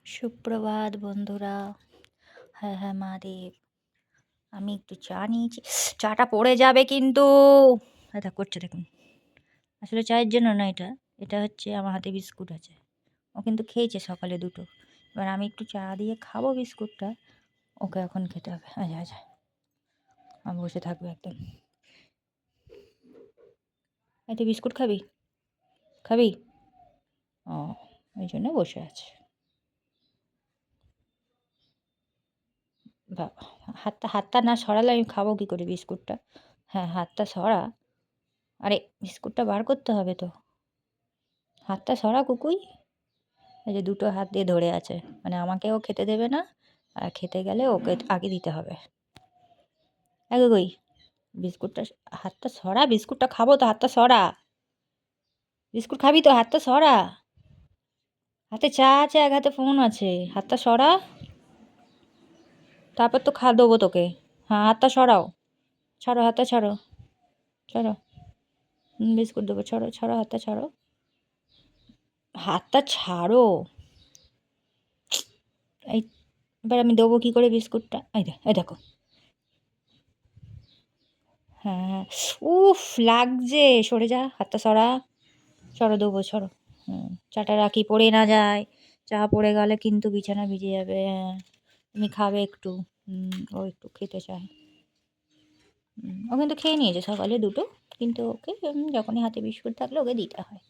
সুপ্রভাত বন্ধুরা। হ্যাঁ, হ্যাঁ, মহাদেব। আমি একটু চা নিয়েছি। চাটা পড়ে যাবে কিন্তু। এটা করছে দেখুন। আসলে চায়ের জন্য না এটা। এটা হচ্ছে আমার হাতে বিস্কুট আছে। ও কিন্তু খেয়েছে সকালে ২ টো। এবার আমি একটু চা দিয়ে খাবো বিস্কুটটা। ওকে এখন খেতে হবে। আচ্ছা, আচ্ছা। আমি বসে থাকবে একদম। এই তুই বিস্কুট খাবি? খাবি? ও, ওইজন্য বসে আছে। বাবা! হাতটা না সরালে আমি খাবো কি করে বিস্কুটটা? হ্যাঁ, হাতটা সরা। আরে বিস্কুটটা বার করতে হবে তো। হাতটা সরা কুকুই। এই যে ২ টো হাত দিয়ে ধরে আছে। মানে আমাকেও খেতে দেবে না। আর খেতে গেলে ওকে আগে দিতে হবে। এই গুগুই বিস্কুটটা হাতটা সরা, বিস্কুটটা খাবো তো হাতটা সরা। বিস্কুট খাবি তো হাতটা সরা। হাতে চা আছে, এক হাতে ফোন আছে। হাতটা সরা। তারপর তো দেবো তোকে। হ্যাঁ, হাতটা সরাও। ছাড়ো, হাতটা ছাড়ো। ছাড়ো। বিস্কুট দেবো। ছাড়ো, ছাড়ো, হাতটা ছাড়ো। হাতটা ছাড়ো। এই এবার আমি দেবো কি করে বিস্কুটটা? এই দেখো। হ্যাঁ, উফ লাগছে। সরে যা, হাতটা সরা। সরো, দেবো, সরো। চাটা রাখি, পড়ে না যায়। চা পড়ে গেলে কিন্তু বিছানা ভিজে যাবে। হ্যাঁ, তুমি খাবে একটু। ও একটু খেতে চায়। ও কিন্তু খেয়ে নিয়েছে সকালে ২ টো। কিন্তু ওকে যখনই হাতে বিস্কুট থাকলে ওকে দিতে হয়।